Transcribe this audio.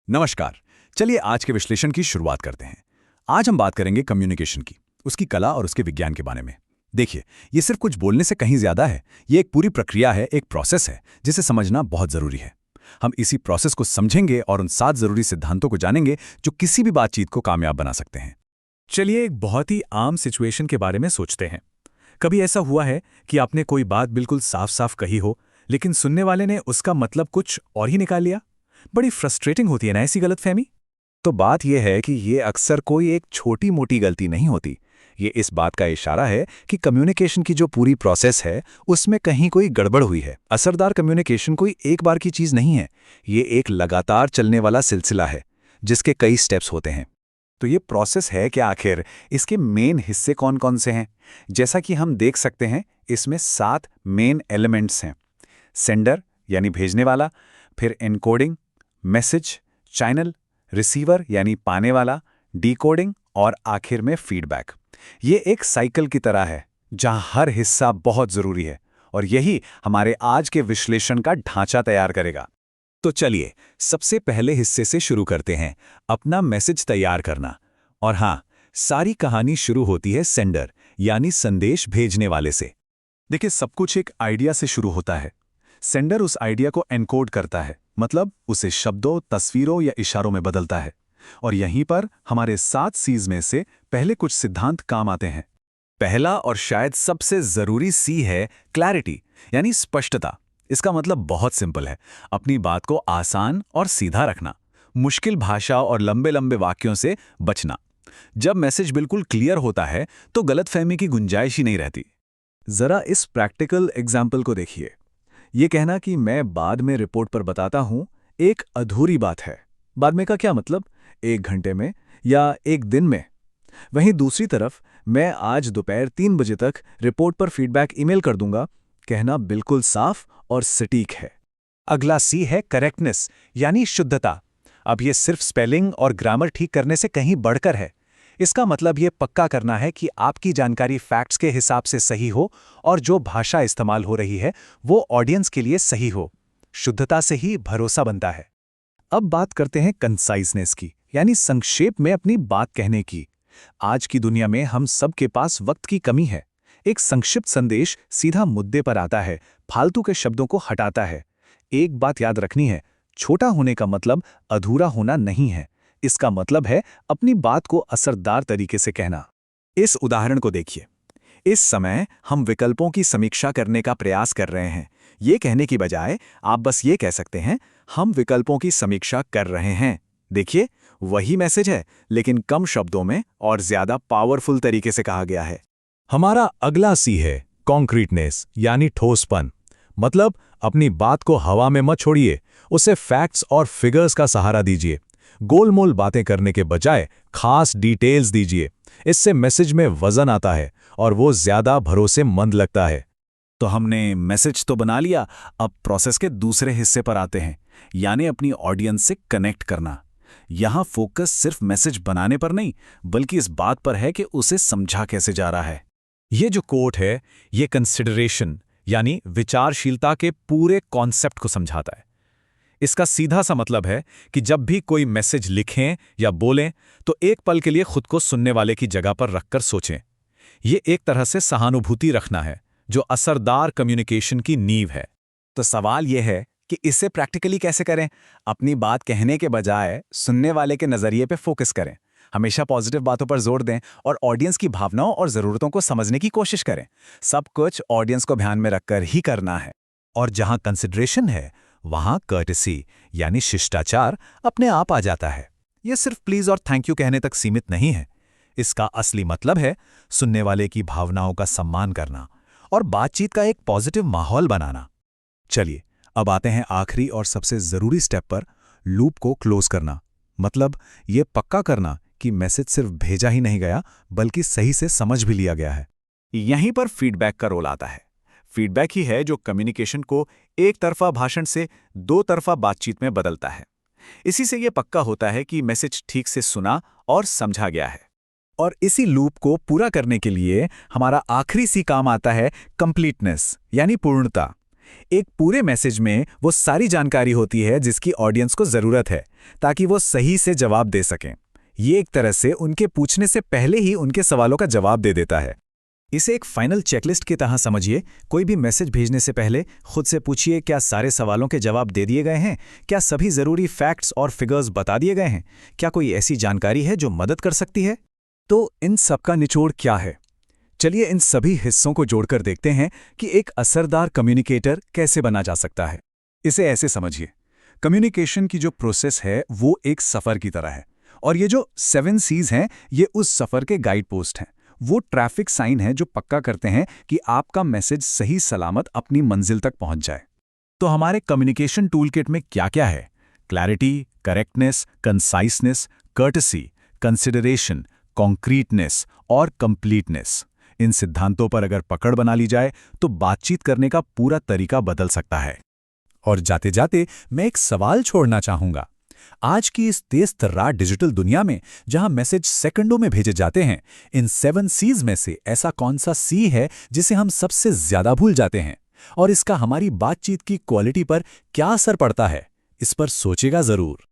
नमस्कार। चलिए आज के विश्लेषण की शुरुआत करते हैं। आज हम बात करेंगे कम्युनिकेशन की, उसकी कला और उसके विज्ञान के बारे में। देखिए, ये सिर्फ कुछ बोलने से कहीं ज्यादा है। ये एक पूरी प्रक्रिया है, एक प्रोसेस है, जिसे समझना बहुत जरूरी है। हम इसी प्रोसेस को समझेंगे और उन 7 जरूरी सिद्धांतों को जानेंगे जो किसी भी बातचीत को कामयाब बना सकते हैं। चलिए एक बहुत ही आम सिचुएशन के बारे में सोचते हैं। कभी ऐसा हुआ है कि आपने कोई बात बिल्कुल साफ साफ कही हो, लेकिन सुनने वाले ने उसका मतलब कुछ और ही निकाल लिया? बड़ी फ्रस्ट्रेटिंग होती है ना ऐसी गलतफहमी। तो बात यह है कि ये अक्सर कोई एक छोटी मोटी गलती नहीं होती। ये इस बात का इशारा है कि कम्युनिकेशन की जो पूरी प्रोसेस है उसमें कहीं कोई गड़बड़ हुई है। असरदार कम्युनिकेशन कोई एक बार की चीज नहीं है, ये एक लगातार चलने वाला सिलसिला है जिसके कई स्टेप्स होते हैं। तो ये प्रोसेस है कि आखिर इसके मेन हिस्से कौन कौन से हैं। जैसा कि हम देख सकते हैं, इसमें 7 मेन एलिमेंट्स हैं। सेंडर यानी भेजने वाला, फिर एनकोडिंग, मैसेज, चैनल, रिसीवर यानी पाने वाला, डिकोडिंग और आखिर में फीडबैक। ये एक साइकिल की तरह है जहां हर हिस्सा बहुत जरूरी है और यही हमारे आज के विश्लेषण का ढांचा तैयार करेगा। तो चलिए सबसे पहले हिस्से से शुरू करते हैं, अपना मैसेज तैयार करना। और हाँ, सारी कहानी शुरू होती है सेंडर यानी संदेश भेजने वाले से। देखिए, सब कुछ एक आइडिया से शुरू होता है। सेंडर उस आइडिया को एनकोड करता है, मतलब उसे शब्दों, तस्वीरों या इशारों में बदलता है। और यहीं पर हमारे 7 सीज में से पहले कुछ सिद्धांत काम आते हैं। पहला और शायद सबसे जरूरी सी है क्लैरिटी यानी स्पष्टता। इसका मतलब बहुत सिंपल है, अपनी बात को आसान और सीधा रखना, मुश्किल भाषा और लंबे लंबे वाक्यों से बचना। जब मैसेज बिल्कुल क्लियर होता है तो गलतफहमी की गुंजाइश ही नहीं रहती। जरा इस प्रैक्टिकल एग्जाम्पल को देखिए। ये कहना कि मैं बाद में रिपोर्ट पर बताता हूं, एक अधूरी बात है। बाद में का क्या मतलब? 1 घंटे में या 1 दिन में। वहीं दूसरी तरफ, मैं आज दोपहर 3 बजे तक रिपोर्ट पर फीडबैक ईमेल कर दूंगा, कहना बिल्कुल साफ और सटीक है। अगला सी है करेक्टनेस यानी शुद्धता। अब ये सिर्फ स्पेलिंग और ग्रामर ठीक करने से कहीं बढ़कर है। इसका मतलब ये पक्का करना है कि आपकी जानकारी फैक्ट्स के हिसाब से सही हो और जो भाषा इस्तेमाल हो रही है वो ऑडियंस के लिए सही हो। शुद्धता से ही भरोसा बनता है। अब बात करते हैं कंसाइजनेस की, यानी संक्षेप में अपनी बात कहने की। आज की दुनिया में हम सबके पास वक्त की कमी है। एक संक्षिप्त संदेश सीधा मुद्दे पर आता है, फालतू के शब्दों को हटाता है। एक बात याद रखनी है, छोटा होने का मतलब अधूरा होना नहीं है। इसका मतलब है अपनी बात को असरदार तरीके से कहना। इस उदाहरण को देखिए। इस समय हम विकल्पों की समीक्षा करने का प्रयास कर रहे हैं। ये कहने की बजाय आप बस ये कह सकते हैं, हम विकल्पों की समीक्षा कर रहे हैं। देखिए, वही मैसेज है, लेकिन कम शब्दों में और ज्यादा पावरफुल तरीके से कहा गया है। हमारा अगला सी है कॉन्क्रीटनेस यानी ठोसपन। मतलब अपनी बात को हवा में मत छोड़िए, उसे फैक्ट्स और फिगर्स का सहारा दीजिए। गोलमोल बातें करने के बजाय खास डिटेल्स दीजिए। इससे मैसेज में वजन आता है और वो ज्यादा भरोसेमंद लगता है। तो हमने मैसेज तो बना लिया, अब प्रोसेस के दूसरे हिस्से पर आते हैं, यानी अपनी ऑडियंस से कनेक्ट करना। यहाँ फोकस सिर्फ मैसेज बनाने पर नहीं, बल्कि इस बात पर है कि उसे समझा कैसे जा रहा है। ये जो कोट है, ये कंसिडरेशन यानी विचारशीलता के पूरे कॉन्सेप्ट को समझाता है। इसका सीधा सा मतलब है कि जब भी कोई मैसेज लिखें या बोलें तो एक पल के लिए खुद को सुनने वाले की जगह पर रखकर सोचें। ये एक तरह से सहानुभूति रखना है, जो असरदार कम्युनिकेशन की नींव है। तो सवाल यह है कि इसे प्रैक्टिकली कैसे करें। अपनी बात कहने के बजाय सुनने वाले के नजरिए पे फोकस करें। हमेशा पॉजिटिव बातों पर जोर दें और ऑडियंस की भावनाओं और ज़रूरतों को समझने की कोशिश करें। सब कुछ ऑडियंस को ध्यान में रखकर ही करना है। और जहां कंसिडरेशन है, वहां कर्टेसी यानी शिष्टाचार अपने आप आ जाता है। यह सिर्फ प्लीज और थैंक यू कहने तक सीमित नहीं है। इसका असली मतलब है सुनने वाले की भावनाओं का सम्मान करना और बातचीत का एक पॉजिटिव माहौल बनाना। चलिए, अब आते हैं आखिरी और सबसे जरूरी स्टेप पर, लूप को क्लोज करना। मतलब ये पक्का करना कि मैसेज सिर्फ भेजा ही नहीं गया, बल्कि सही से समझ भी लिया गया है। यहीं पर फीडबैक का रोल आता है। फीडबैक ही है जो कम्युनिकेशन को एक तरफा भाषण से 2 तरफा बातचीत में बदलता है। इसी से यह पक्का होता है कि मैसेज ठीक से सुना और समझा गया है। और इसी लूप को पूरा करने के लिए हमारा आखिरी सी काम आता है कंप्लीटनेस यानी पूर्णता। एक पूरे मैसेज में वो सारी जानकारी होती है जिसकी ऑडियंस को ज़रूरत है, ताकि वो सही से जवाब दे सकें। ये एक तरह से उनके पूछने से पहले ही उनके सवालों का जवाब दे देता है। इसे एक फाइनल चेकलिस्ट की तरह समझिए। कोई भी मैसेज भेजने से पहले खुद से पूछिए, क्या सारे सवालों के जवाब दे दिए गए हैं? क्या सभी ज़रूरी फैक्ट्स और फिगर्स बता दिए गए हैं? क्या कोई ऐसी जानकारी है जो मदद कर सकती है? तो इन सब का निचोड़ क्या है? चलिए इन सभी हिस्सों को जोड़कर देखते हैं कि एक असरदार कम्युनिकेटर कैसे बना जा सकता है। इसे ऐसे समझिए, कम्युनिकेशन की जो प्रोसेस है वो एक सफ़र की तरह है, और ये जो 7 C's हैं ये उस सफ़र के गाइड पोस्ट हैं। वो ट्रैफिक साइन है जो पक्का करते हैं कि आपका मैसेज सही सलामत अपनी मंजिल तक पहुंच जाए। तो हमारे कम्युनिकेशन टूलकिट में क्या-क्या है? क्लैरिटी, करेक्टनेस, कंसाइसनेस, कर्टसी, कंसिडरेशन, कॉन्क्रीटनेस और कंप्लीटनेस। इन सिद्धांतों पर अगर पकड़ बना ली जाए तो बातचीत करने का पूरा तरीका बदल सकता है। और जाते जाते मैं एक सवाल छोड़ना चाहूंगा। आज की इस तेज तर्रार डिजिटल दुनिया में जहां मैसेज सेकंडों में भेजे जाते हैं, इन 7 C's में से ऐसा कौन सा C है जिसे हम सबसे ज्यादा भूल जाते हैं, और इसका हमारी बातचीत की क्वालिटी पर क्या असर पड़ता है? इस पर सोचेगा जरूर।